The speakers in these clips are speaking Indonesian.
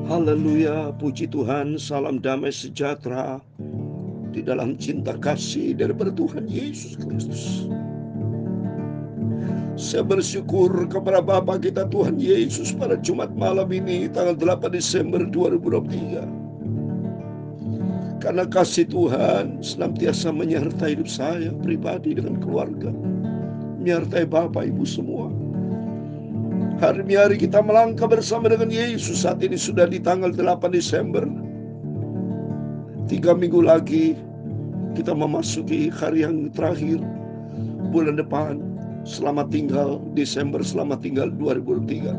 Haleluya, puji Tuhan, salam damai sejahtera di dalam cinta kasih daripada Tuhan Yesus Kristus. Saya bersyukur kepada Bapa kita Tuhan Yesus pada Jumat malam ini tanggal 8 Desember 2023. Karena kasih Tuhan senantiasa menyertai hidup saya pribadi dengan keluarga, menyertai Bapak Ibu semua. Hari demi hari kita melangkah bersama dengan Yesus. Saat ini sudah di tanggal 8 Desember. 3 minggu lagi kita memasuki hari yang terakhir bulan depan. Selamat tinggal Desember, selamat tinggal 2023.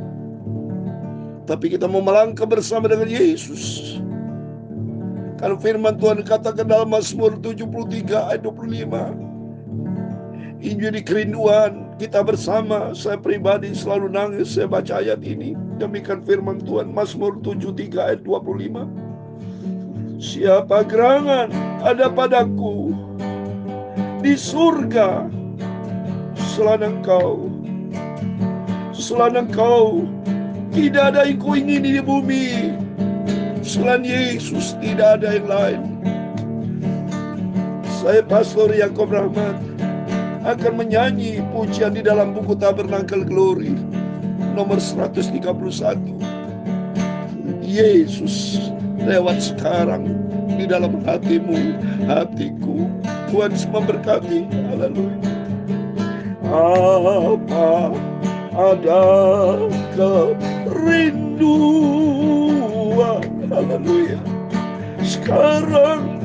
Tapi kita mau melangkah bersama dengan Yesus. Kalau firman Tuhan katakan dalam Mazmur 73 ayat 25, Injil kerinduan kita bersama. Saya pribadi selalu nangis saya baca ayat ini. Demikian firman Tuhan, Mazmur 73 ayat 25. Siapa gerangan ada padaku di surga selain Engkau. Selain Engkau tidak ada yang kuingini di bumi. Selain Yesus tidak ada yang lain. Saya Pastor Yakob Rahmat akan menyanyi pujian di dalam buku Tabernakel Glory nomor 131. Yesus lewat sekarang di dalam hatimu, hatiku. Tuhan memberkati. Haleluya. Apa ada kerinduan, haleluya, sekarang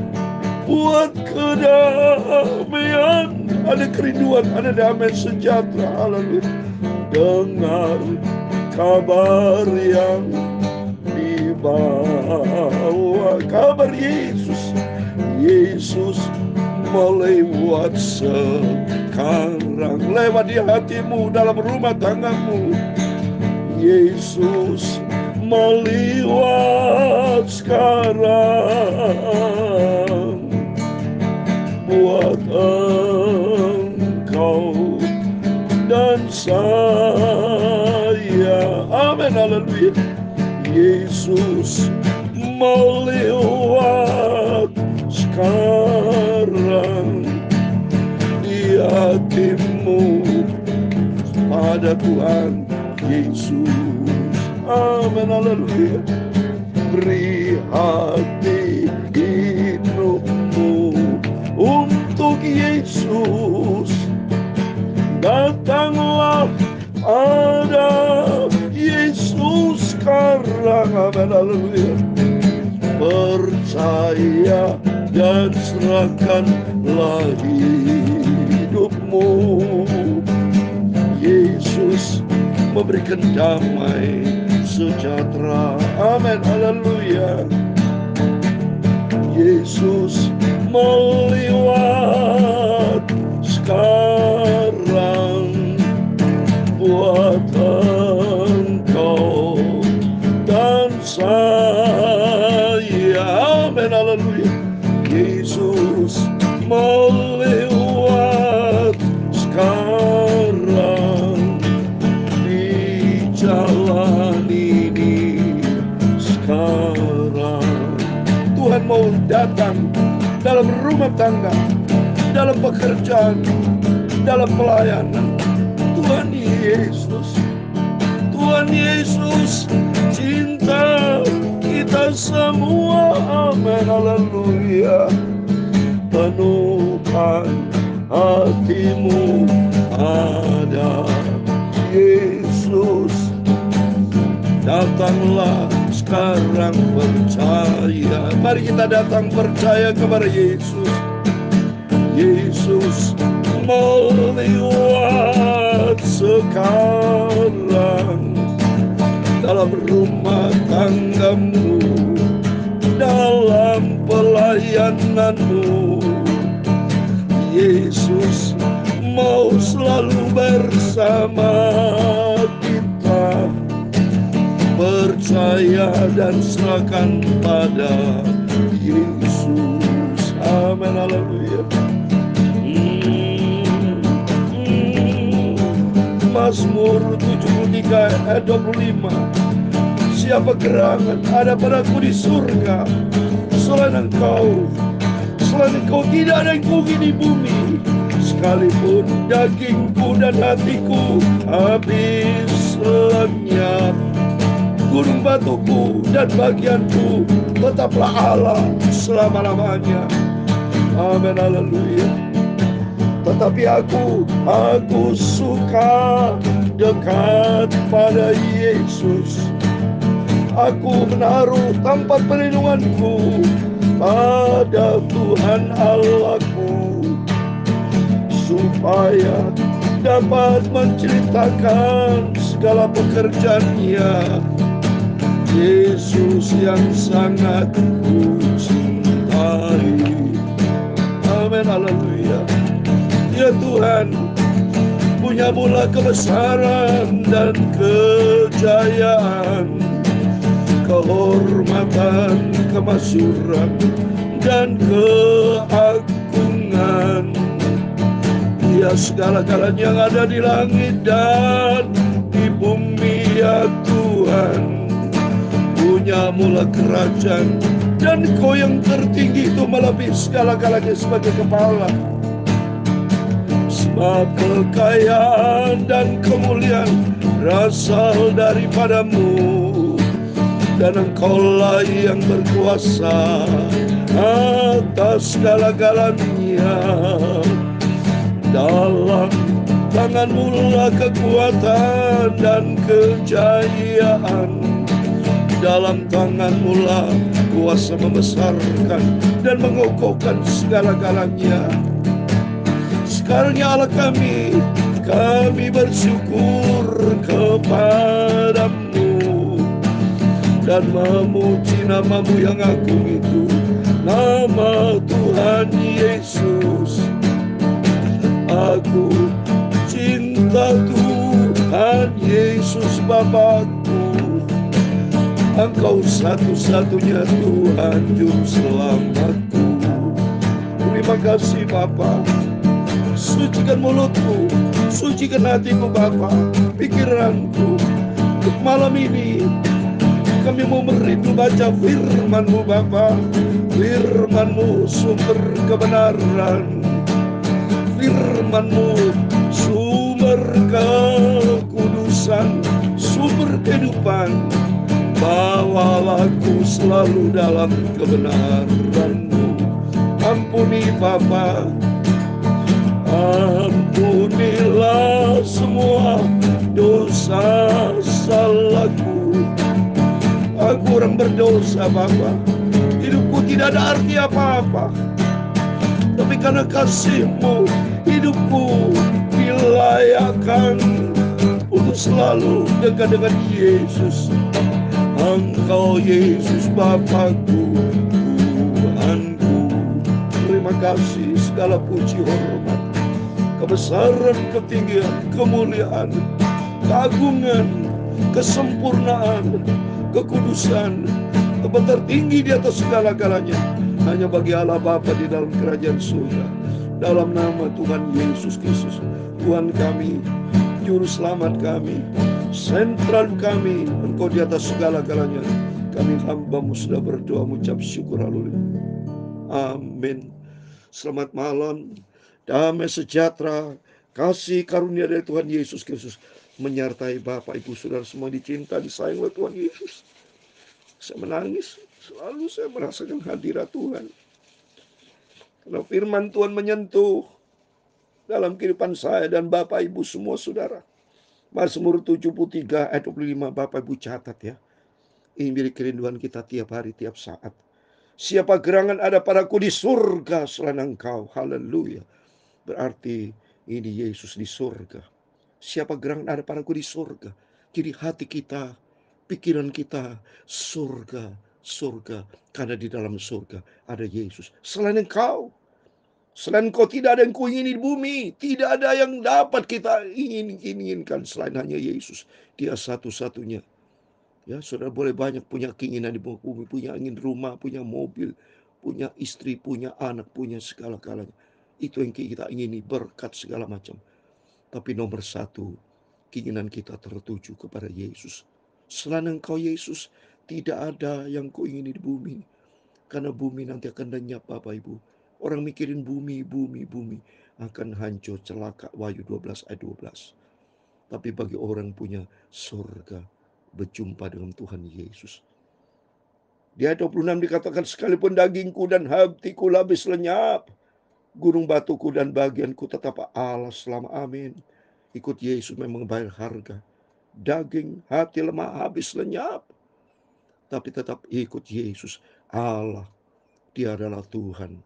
buat kedamaian. Ada kerinduan, ada damai sejahtera, haleluya. Dengar kabar yang dibawa, kabar Yesus. Yesus melewat sekarang, lewat di hatimu, dalam rumah tanggamu. Yesus melewat sekarang buat engkau dan saya. Amin, haleluya. Yesus melewat sekarang di hatimu pada Tuhan Yesus. Amin, haleluya. Beri hati hidupmu untuk Yesus. Datanglah pada Yesus sekarang. Amin, haleluya. Percaya dan serahkanlah hidupmu. Yesus memberikan damai sejahtera. Amin, haleluya. Yesus melewat sekarang buat engkau dan saya. Amin, haleluya. Yesus melewat sekarang di jalan ini sekarang. Tuhan mau datang dalam rumah tangga, dalam pekerjaan, dalam pelayanan. Tuhan Yesus, Tuhan Yesus cinta kita semua. Amin, haleluya. Penuhkan hatimu pada Yesus. Datanglah sekarang percaya. Mari kita datang percaya kepada Yesus. Yesus melewat sekarang dalam rumah tanggamu, dalam pelayananmu. Yesus mau selalu bersama kita. Percaya dan serahkan pada Yesus. Amin, haleluya. Mazmur 73 ayat 25. Siapa gerangan ada padaku di surga selain Engkau? Selain Engkau tidak ada yang kugi di bumi. Sekalipun dagingku dan hatiku habis lenyap, gunung batuku dan bagianku tetaplah Allah selama-lamanya. Amin, haleluya. Tetapi aku suka dekat pada Yesus. Aku menaruh tempat perlindunganku pada Tuhan Allahku, supaya dapat menceritakan segala pekerjaan-Nya. Yesus yang sangat kucintai. Amin, haleluya. Ya Tuhan, punya mula kebesaran dan kejayaan, kehormatan, kemasyuran, dan keagungan. Ya segala-galanya yang ada di langit dan di bumi, ya Tuhan. Punya mula kerajaan, dan Kau yang tertinggi itu melebihi segala-galanya sebagai kepala. Sebab kekayaan dan kemuliaan berasal daripada-Mu, dan Engkaulah yang berkuasa atas segala-galanya. Dalam tangan-Mu lah kekuatan dan kejayaan. Dalam tangan-Mu lah kuasa membesarkan dan mengokohkan segala-galanya. Sekarang ya Allah kami bersyukur kepada-Mu dan memuji nama-Mu yang agung itu, nama Tuhan Yesus. Aku cinta Tuhan Yesus Bapakku. Engkau satu-satunya Tuhan Juru Selamatku. Terima kasih Bapa. Sucikan mulutku, sucikan hatiku Bapa, pikiranku. Untuk malam ini kami mau merindu baca firman-Mu Bapa. Firman-Mu sumber kebenaran, firman-Mu sumber kekudusan, sumber kehidupan. Bawalah aku selalu dalam kebenaran-Mu. Ampuni Bapa, ampunilah semua dosa salahku. Aku orang berdosa Bapa. Hidupku tidak ada arti apa-apa, tapi karena kasih-Mu hidupku dilayakkan untuk selalu dekat dengan Yesus. Engkau Yesus Bapakku, Tuhanku. Terima kasih, segala puji hormat, kebesaran, ketinggian, kemuliaan, keagungan, kesempurnaan, kekudusan, tempat tertinggi di atas segala-galanya hanya bagi Allah Bapa di dalam kerajaan surga. Dalam nama Tuhan Yesus Kristus, Tuhan kami, Juru Selamat kami, sentral kami, Engkau di atas segala-galanya. Kami hamba-Mu sudah berdoa mengucap syukur, haleluya. Amin. Selamat malam, damai sejahtera, kasih karunia dari Tuhan Yesus Kristus menyertai Bapak Ibu Saudara semua dicinta, disayang oleh Tuhan Yesus. Saya menangis, selalu saya merasakan hadirat Tuhan. Karena firman Tuhan menyentuh dalam kehidupan saya dan Bapak Ibu semua saudara. Mazmur 73 ayat 25, Bapak Ibu catat ya. Ini menjadi kerinduan kita tiap hari, tiap saat. Siapa gerangan ada padaku di surga selain Engkau. Haleluya. Berarti ini Yesus di surga. Siapa gerangan ada padaku di surga. Jadi hati kita, pikiran kita, surga, surga. Karena di dalam surga ada Yesus. Selain Engkau. Selain Engkau tidak ada yang kuingini di bumi. Tidak ada yang dapat kita inginkan selain hanya Yesus. Dia satu-satunya. Ya, saudara boleh banyak punya keinginan di bumi, punya ingin rumah, punya mobil, punya istri, punya anak, punya segala-galanya. Itu yang kita ingini, berkat segala macam. Tapi nomor satu, keinginan kita tertuju kepada Yesus. Selain Engkau Yesus, tidak ada yang Kau ingini di bumi. Karena bumi nanti akan lenyap Bapak Ibu. Orang mikirin bumi akan hancur, celaka. Wahyu 12 ayat 12. Tapi bagi orang punya surga, berjumpa dengan Tuhan Yesus. Di ayat 26 dikatakan, sekalipun dagingku dan hatiku habis lenyap, gunung batuku dan bagianku tetap Allah selama. Amin. Ikut Yesus memang bayar harga. Daging, hati lemah habis lenyap, tapi tetap ikut Yesus. Allah, Dia adalah Tuhan,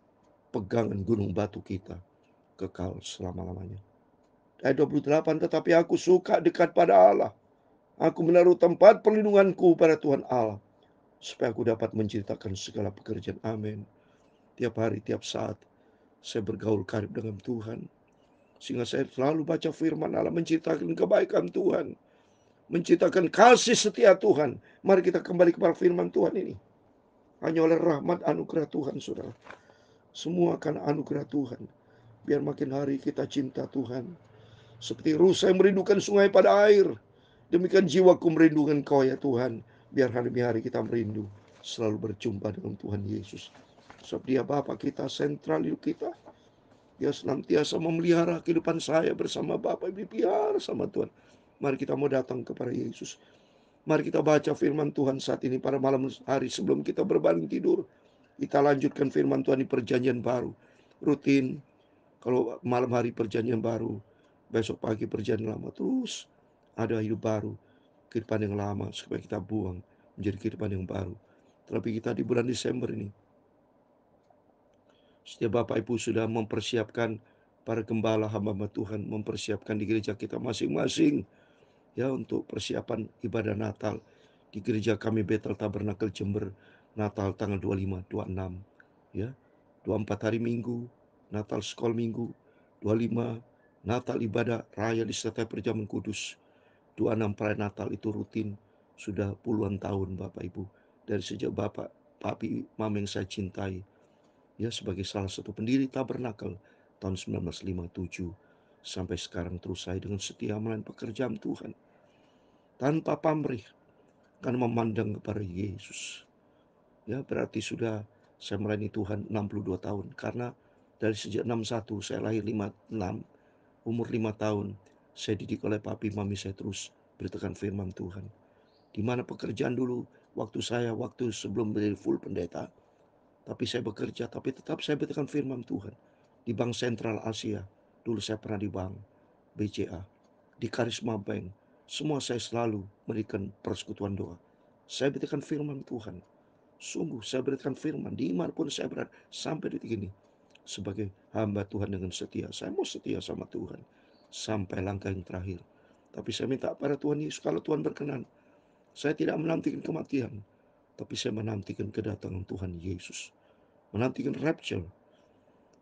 pegangan gunung batu kita, kekal selama-lamanya. Ayat 28, tetapi aku suka dekat pada Allah. Aku menaruh tempat perlindunganku pada Tuhan Allah, supaya aku dapat menceritakan segala pekerjaan. Amin. Tiap hari, tiap saat, saya bergaul karib dengan Tuhan. Sehingga saya selalu baca firman Allah, menceritakan kebaikan Tuhan, menceritakan kasih setia Tuhan. Mari kita kembali kepada firman Tuhan ini. Hanya oleh rahmat anugerah Tuhan, saudara. Semua karena anugerah Tuhan. Biar makin hari kita cinta Tuhan. Seperti rusa yang merindukan sungai pada air, demikian jiwaku merindukan Kau ya Tuhan. Biar hari demi hari kita merindu selalu berjumpa dengan Tuhan Yesus. Sebab Dia Bapa kita, sentral hidup kita. Dia senantiasa memelihara kehidupan saya bersama Bapa, dipelihara sama Tuhan. Mari kita mau datang kepada Yesus. Mari kita baca firman Tuhan saat ini pada malam hari sebelum kita berbaring tidur. Kita lanjutkan firman Tuhan di perjanjian baru. Rutin, kalau malam hari perjanjian baru, besok pagi perjanjian lama. Terus ada hidup baru, kehidupan yang lama supaya kita buang menjadi kehidupan yang baru. Terlebih kita di bulan Desember ini, setiap Bapak Ibu sudah mempersiapkan para gembala hamba-hamba Tuhan, mempersiapkan di gereja kita masing-masing ya untuk persiapan ibadah Natal. Di gereja kami Bethel Tabernakel Jember, Natal tanggal 25, 26 ya. 24 hari Minggu, Natal Sekolah Minggu. 25 Natal ibadah raya disertai perjamuan kudus. 26 perayaan Natal itu rutin sudah puluhan tahun Bapak Ibu. Dari sejak Bapak, Papi, Mama yang saya cintai, ya sebagai salah satu pendiri Tabernakel tahun 1957 sampai sekarang terus saya dengan setia melayani pekerjaan Tuhan tanpa pamrih karena memandang kepada Yesus. Ya berarti sudah saya melayani Tuhan 62 tahun karena dari sejak 61 saya lahir 56, umur 5 tahun saya didik oleh papi mami saya terus beritakan firman Tuhan. Di mana pekerjaan dulu waktu sebelum menjadi full pendeta, tapi saya bekerja, tapi tetap saya beritakan firman Tuhan. Di Bank Sentral Asia, dulu saya pernah di Bank BCA, di Karisma Bank, semua saya selalu memberikan persekutuan doa. Saya beritakan firman Tuhan. Sungguh saya beritakan firman dimanapun saya berada sampai detik ini. Sebagai hamba Tuhan dengan setia, saya mau setia sama Tuhan sampai langkah yang terakhir. Tapi saya minta pada Tuhan Yesus, kalau Tuhan berkenan, saya tidak menantikan kematian, tapi saya menantikan kedatangan Tuhan Yesus, menantikan rapture.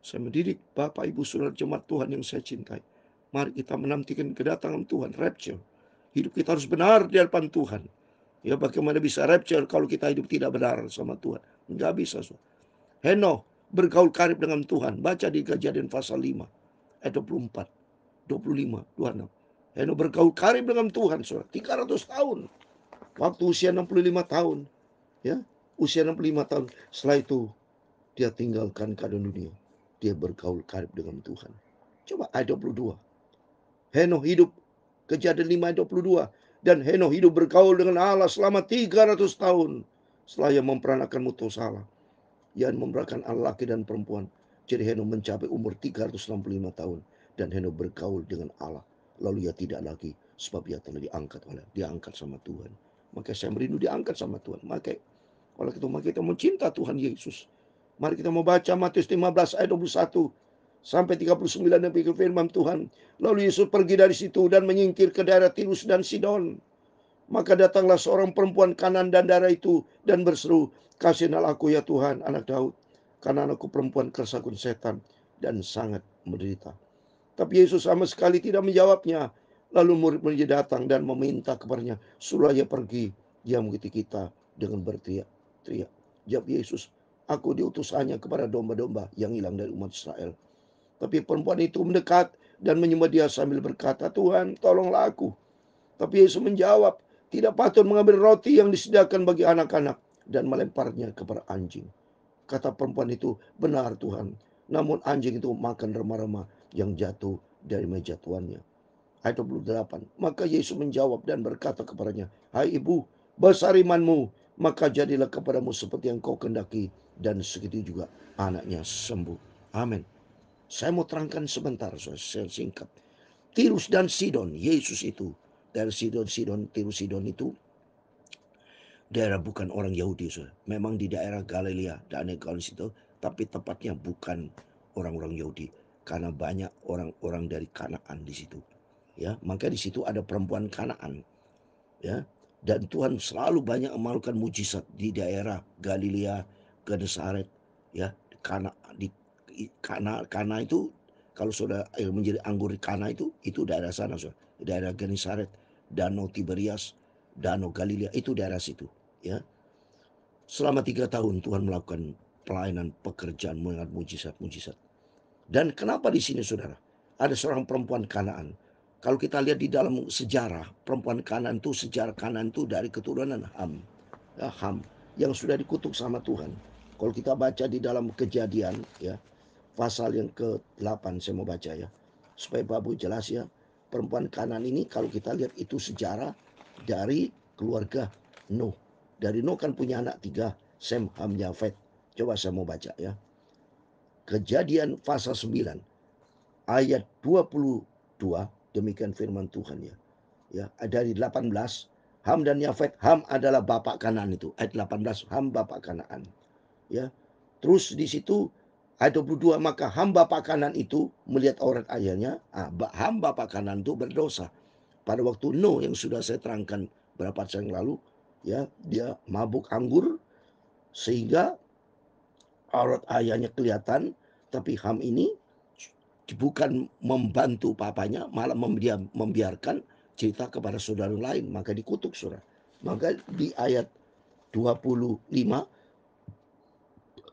Saya mendidik Bapak Ibu Saudara jemaat Tuhan yang saya cintai. Mari kita menantikan kedatangan Tuhan, rapture. Hidup kita harus benar di hadapan Tuhan. Ya bagaimana bisa rapture kalau kita hidup tidak benar sama Tuhan? Enggak bisa. Henoh bergaul karib dengan Tuhan. Baca di Kejadian pasal 5 ayat 24, 25, 26. Henoh bergaul karib dengan Tuhan, saudara. 300 tahun. Waktu usia 65 tahun. Ya, usia 65 tahun. Setelah itu dia tinggalkan keadaan dunia. Dia bergaul karib dengan Tuhan. Coba ayat 22. Henoh hidup, Kejadian 5 ayat 22. Dan Henoh hidup bergaul dengan Allah selama 300 tahun. Setelah ia memperanakan Metusala, ia memperanakan anak laki dan perempuan. Jadi Henoh mencapai umur 365 tahun. Dan Henoh bergaul dengan Allah. Lalu ia tidak lagi, sebab ia telah diangkat sama Tuhan. Maka saya merindu diangkat sama Tuhan. Maka kalau kita mencinta Tuhan Yesus, mari kita mau baca Matius 15 ayat 21 sampai 39 dan pikir firman Tuhan. Lalu Yesus pergi dari situ dan menyingkir ke daerah Tirus dan Sidon. Maka datanglah seorang perempuan Kanan dan daerah itu dan berseru, kasihilah aku ya Tuhan, anak Daud, karena anakku perempuan kersakun setan dan sangat menderita. Tapi Yesus sama sekali tidak menjawabnya. Lalu murid-muridnya datang dan meminta kepadanya, suruh ia pergi. Dia mengikuti kita dengan berteriak-teriak. Jawab Yesus, aku diutus hanya kepada domba-domba yang hilang dari umat Israel. Tapi perempuan itu mendekat dan menyembah dia sambil berkata, Tuhan, tolonglah aku. Tapi Yesus menjawab, tidak patut mengambil roti yang disediakan bagi anak-anak dan melemparnya kepada anjing. Kata perempuan itu, benar Tuhan. Namun anjing itu makan remah-remah yang jatuh dari meja tuannya. Ayat 28. Maka Yesus menjawab dan berkata kepadanya, hai ibu, besar imanmu, maka jadilah kepadamu seperti yang kau kehendaki. Dan segitu juga anaknya sembuh. Amin. Saya mau terangkan sebentar, saya singkat. Tirus dan Sidon, Yesus itu dari Sidon, Tirus Sidon itu daerah bukan orang Yahudi, memang di daerah Galilea dan Decapolis itu, tapi tepatnya bukan orang-orang Yahudi karena banyak orang-orang dari Kanaan di situ. Ya, maka di situ ada perempuan Kanaan, ya. Dan Tuhan selalu banyak melakukan mujizat di daerah Galilea, Genesaret, ya. Kana itu kalau sudah menjadi anggur di Kana itu daerah sana, daerah Genesaret, Danau Tiberias, Danau Galilea itu daerah situ, ya. Selama 3 tahun Tuhan melakukan pelayanan pekerjaan dengan mujizat-mujizat. Dan kenapa di sini saudara? Ada seorang perempuan Kanaan. Kalau kita lihat di dalam sejarah, perempuan Kanaan itu, sejarah Kanaan itu dari keturunan Ham. Ya, Ham yang sudah dikutuk sama Tuhan. Kalau kita baca di dalam Kejadian, ya, pasal yang ke-8 saya mau baca, ya. Supaya Bapak jelas, ya. Perempuan Kanaan ini kalau kita lihat itu sejarah dari keluarga Nuh. Dari Nuh kan punya anak 3, Sem, Ham, Yafet. Coba saya mau baca, ya. Kejadian pasal 9 ayat 22, demikian firman Tuhan, ya. Ya, dari 18, Ham dan Yafet. Ham adalah bapak Kanaan itu. Ayat 18, Ham bapak Kanaan. Ya. Terus di situ ayat 22, maka Ham bapak Kanaan itu melihat aurat ayahnya. Ham bapak Kanaan itu berdosa. Pada waktu Nuh yang sudah saya terangkan berapa saat yang lalu, ya, dia mabuk anggur sehingga aurat ayahnya kelihatan, tapi Ham ini bukan membantu papanya, malah membiarkan cerita kepada saudara lain, maka dikutuk, saudara. Maka di ayat 25,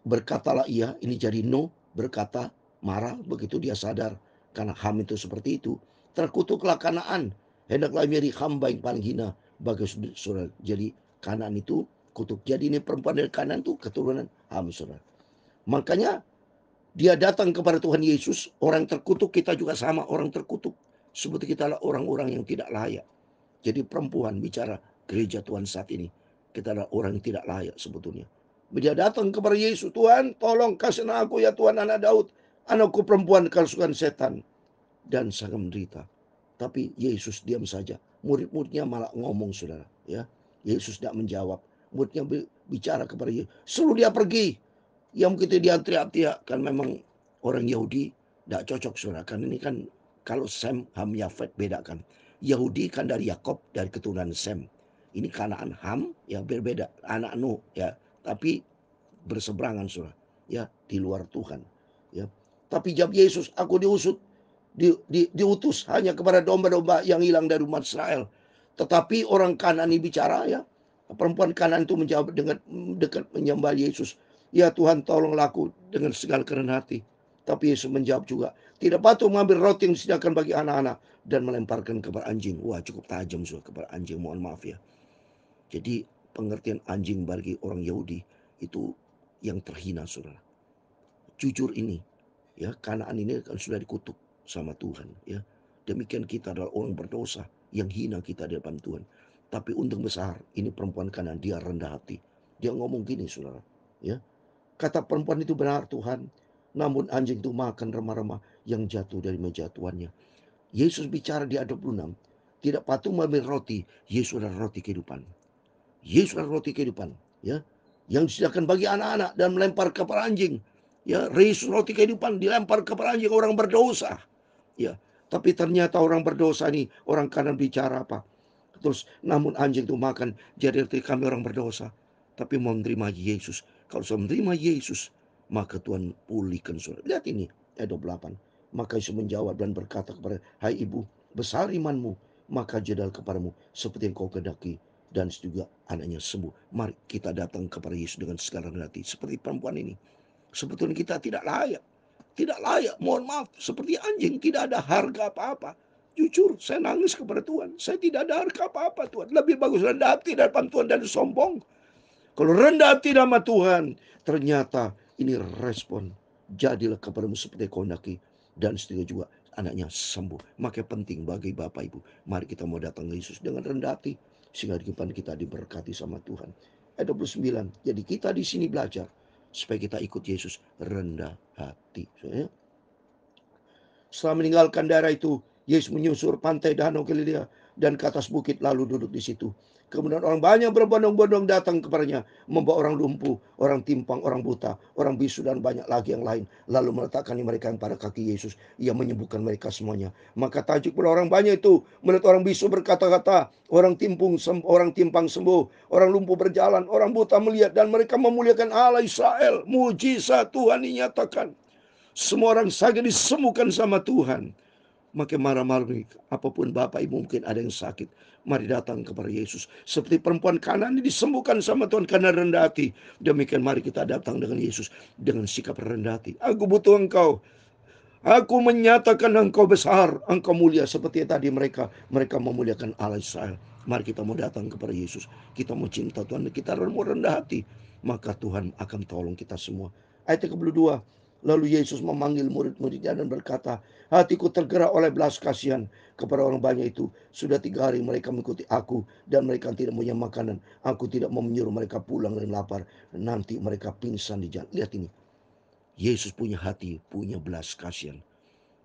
berkatalah ia, ini jadi Nuh berkata, marah begitu dia sadar karena Ham itu seperti itu. Terkutuklah Kanaan, hendaklah menjadi hamba yang paling hina bagi saudara. Jadi Kanaan itu kutuk. Jadi ini perempuan dari Kanaan itu keturunan Ham, saudara. Makanya dia datang kepada Tuhan Yesus, orang terkutuk, kita juga sama orang terkutuk. Seperti kita adalah orang-orang yang tidak layak. Jadi perempuan bicara gereja Tuhan saat ini, kita adalah orang yang tidak layak sebetulnya. Dia datang kepada Yesus, Tuhan tolong kasih aku ya Tuhan, anak Daud. Anakku perempuan kerasukan setan dan sangat menderita. Tapi Yesus diam saja. Murid-muridnya malah ngomong, saudara. Ya, Yesus tidak menjawab. Muridnya bicara kepada Yesus, suruh dia pergi. Yang begitu dia teriak-teriak, kan memang orang Yahudi tidak cocok, saudara. Kan ini kan kalau Sem, Ham, Yafet beda kan. Yahudi kan dari Yakob, dari keturunan Sem. Ini Kanaan, Ham, ya berbeda. Anak Nuh, ya. Tapi berseberangan, saudara. Ya, di luar Tuhan. Ya. Tapi jawab Yesus, aku diutus hanya kepada domba-domba yang hilang dari umat Israel. Tetapi orang Kanaan ini bicara, ya. Perempuan Kanaan itu menjawab dengan dekat menyembah Yesus. Ya Tuhan, tolonglah aku dengan segala kerendahan hati. Tapi Yesus menjawab juga, tidak patut mengambil roti yang disediakan bagi anak-anak dan melemparkan kepada anjing. Wah, cukup tajam, saudara, kepada anjing. Mohon maaf, ya. Jadi pengertian anjing bagi orang Yahudi itu yang terhina, saudara. Jujur ini, ya, Kanaan ini kan sudah dikutuk sama Tuhan, ya. Demikian kita adalah orang berdosa yang hina kita di depan Tuhan. Tapi untung besar, ini perempuan Kanaan, dia rendah hati. Dia ngomong gini, saudara, ya. Kata perempuan itu benar Tuhan, namun anjing itu makan remah-remah yang jatuh dari meja tuannya. Yesus bicara di ayat 26, tidak patut mengambil roti. Yesus adalah roti kehidupan. Yesus adalah roti kehidupan, ya, yang disediakan bagi anak-anak dan melempar kepada anjing. Ya, Yesus roti kehidupan dilempar kepada anjing orang berdosa. Ya, tapi ternyata orang berdosa ini, orang kanan bicara apa? Terus, namun anjing itu makan, jadi kami orang berdosa. Tapi mau menerima Yesus. Kalau sudah menerima Yesus, maka Tuhan pulihkan saudara. Lihat ini, ayat 28. Maka Yesus menjawab dan berkata kepada, hai ibu, besar imanmu, maka jadilah kepadamu seperti yang kau kehendaki. Dan juga anaknya sembuh. Mari kita datang kepada Yesus dengan segala hati. Seperti perempuan ini. Sebetulnya kita tidak layak. Tidak layak, mohon maaf. Seperti anjing, tidak ada harga apa-apa. Jujur, saya nangis kepada Tuhan. Saya tidak ada harga apa-apa Tuhan. Lebih bagus rendah hati di depan Tuhan dan sombong. Kalau rendah hati nama Tuhan, ternyata ini respon. Jadilah kepadamu seperti kau hendaki. Dan seterusnya juga anaknya sembuh. Maka penting bagi Bapak Ibu, mari kita mau datang ke Yesus dengan rendah hati, sehingga kehidupan kita diberkati sama Tuhan. Ayat 29. Jadi kita di sini belajar supaya kita ikut Yesus rendah hati. Setelah meninggalkan daerah itu, Yesus menyusur pantai Danau Galilea dan ke atas bukit lalu duduk di situ. Kemudian orang banyak berbondong-bondong datang kepadanya, membawa orang lumpuh, orang timpang, orang buta, orang bisu, dan banyak lagi yang lain. Lalu meletakkan mereka yang pada kaki Yesus. Ia menyembuhkan mereka semuanya. Maka tajuk pada orang banyak itu melihat orang bisu berkata-kata, orang timpang sembuh, orang lumpuh berjalan, orang buta melihat, dan mereka memuliakan Allah Israel. Mujizat Tuhan dinyatakan. Semua orang sakit disembuhkan sama Tuhan. Maka mari apapun Bapak Ibu mungkin ada yang sakit, mari datang kepada Yesus. Seperti perempuan Kanaan ini disembuhkan sama Tuhan karena rendah hati. Demikian mari kita datang dengan Yesus dengan sikap rendah hati. Aku butuh Engkau. Aku menyatakan Engkau besar, Engkau mulia. Seperti tadi mereka memuliakan Allah Israel. Mari kita mau datang kepada Yesus. Kita mau cinta Tuhan, kita mau rendah hati. Maka Tuhan akan tolong kita semua. Ayat ke-22. Lalu Yesus memanggil murid-muridnya dan berkata, hatiku tergerak oleh belas kasihan kepada orang banyak itu. Sudah 3 hari mereka mengikuti aku dan mereka tidak punya makanan. Aku tidak mau menyuruh mereka pulang dengan lapar. Nanti mereka pingsan di jalan. Lihat ini. Yesus punya hati, punya belas kasihan.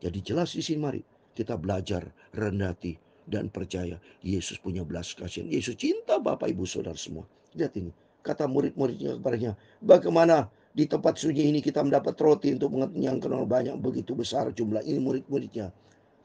Jadi jelas di sini mari kita belajar rendah hati dan percaya Yesus punya belas kasihan. Yesus cinta Bapak Ibu Saudara semua. Lihat ini. Kata murid-muridnya kepadanya, bagaimana di tempat sunyi ini kita mendapat roti untuk mengenyangkan orang banyak, begitu besar jumlah ini murid-muridnya.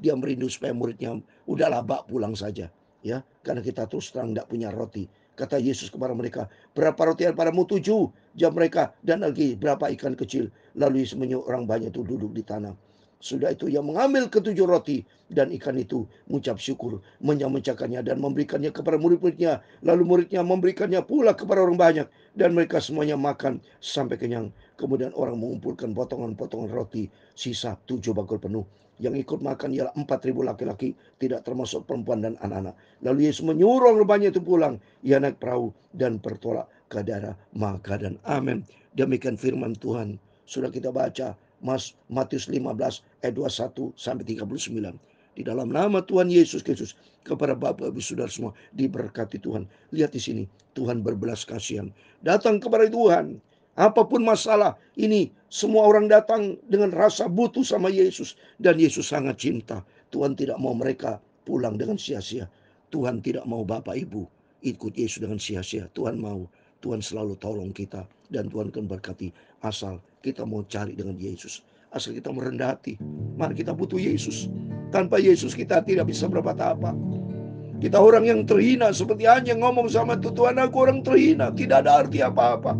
Dia merindu supaya muridnya udahlah bak pulang saja, ya, karena kita terus terang tidak punya roti. Kata Yesus kepada mereka, berapa roti yang padamu? 7, jawab mereka, dan lagi berapa ikan kecil. Lalu Yesus menyuruh orang banyak itu duduk di tanah. Sudah itu ia mengambil ke-7 roti dan ikan itu, mengucap syukur, menyamecahkannya dan memberikannya kepada murid-muridnya. Lalu muridnya memberikannya pula kepada orang banyak dan mereka semuanya makan sampai kenyang. Kemudian orang mengumpulkan potongan-potongan roti sisa 7 bakul penuh. Yang ikut makan ialah 4.000 laki-laki, tidak termasuk perempuan dan anak-anak. Lalu Yesus menyuruh orang banyak itu pulang. Ia naik perahu dan bertolak ke daerah Magadan. Amin. Demikian firman Tuhan. Sudah kita baca Matius 15 ayat 21 sampai 39. Di dalam nama Tuhan Yesus Kristus, kepada Bapak Ibu Saudara semua diberkati Tuhan. Lihat di sini, Tuhan berbelas kasihan. Datang kepada Tuhan. Apapun masalah ini, semua orang datang dengan rasa butuh sama Yesus, dan Yesus sangat cinta. Tuhan tidak mau mereka pulang dengan sia-sia. Tuhan tidak mau Bapak Ibu ikut Yesus dengan sia-sia. Tuhan mau, Tuhan selalu tolong kita, dan Tuhan akan berkati asal kita mau cari dengan Yesus, asal kita merendah hati. Mari kita butuh Yesus. Tanpa Yesus kita tidak bisa berbuat apa. Kita orang yang terhina, seperti anjing ngomong sama Tuhan, aku orang terhina, tidak ada arti apa-apa.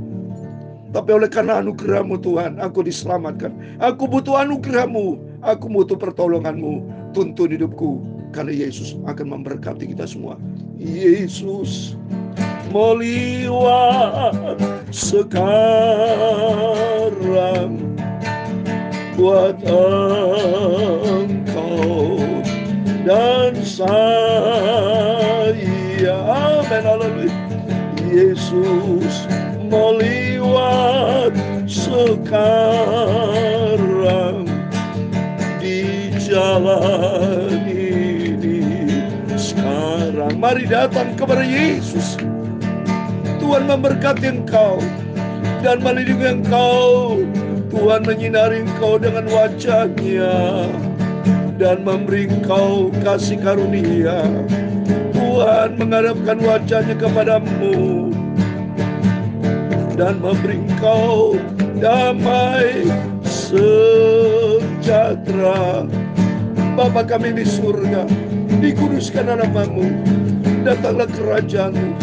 Tapi oleh karena anugerah-Mu Tuhan, aku diselamatkan. Aku butuh anugerah-Mu, aku butuh pertolongan-Mu. Tuntun hidupku, karena Yesus akan memberkati kita semua. Yesus melihat sekarang buat engkau dan saya. Amin, haleluya. Yesus melihat sekarang di jalan ini sekarang. Mari datang kepada Yesus. Tuhan memberkati engkau dan melindungi engkau. Tuhan menyinari engkau dengan wajah-Nya dan memberi engkau kasih karunia. Tuhan menghadapkan wajah-Nya kepadamu dan memberi engkau damai sejahtera. Bapa kami di surga, dikuduskan nama-Mu, datanglah kerajaan-Mu.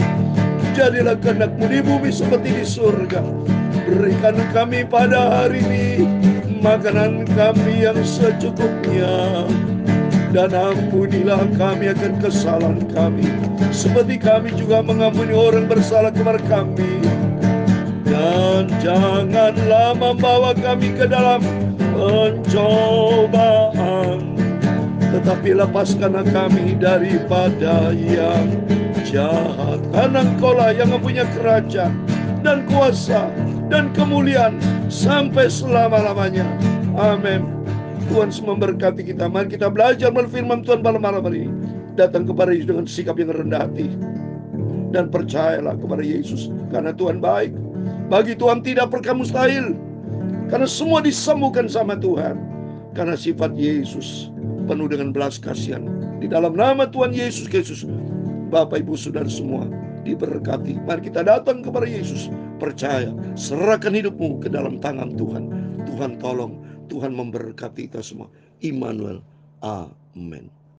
Jadilah kehendak-Mu di bumi seperti di surga. Berikan kami pada hari ini makanan kami yang secukupnya. Dan ampunilah kami akan kesalahan kami, seperti kami juga mengampuni orang bersalah kepada kami. Dan janganlah membawa kami ke dalam pencobaan, tetapi lepaskanlah kami daripada yang jahat. Karena Engkaulah yang mempunyai kerajaan dan kuasa dan kemuliaan sampai selama-lamanya. Amin. Tuhan memberkati kita. Mari kita belajar melalui firman Tuhan malam-malam ini. Datang kepada Yesus dengan sikap yang rendah hati, dan percayalah kepada Yesus, karena Tuhan baik. Bagi Tuhan tidak perkara mustahil, karena semua disembuhkan sama Tuhan. Karena sifat Yesus penuh dengan belas kasihan. Di dalam nama Tuhan Yesus Kristus, Bapak Ibu Saudara semua diberkati. Mari kita datang kepada Yesus, percaya, serahkan hidupmu ke dalam tangan Tuhan. Tuhan tolong, Tuhan memberkati kita semua. Immanuel. Amin.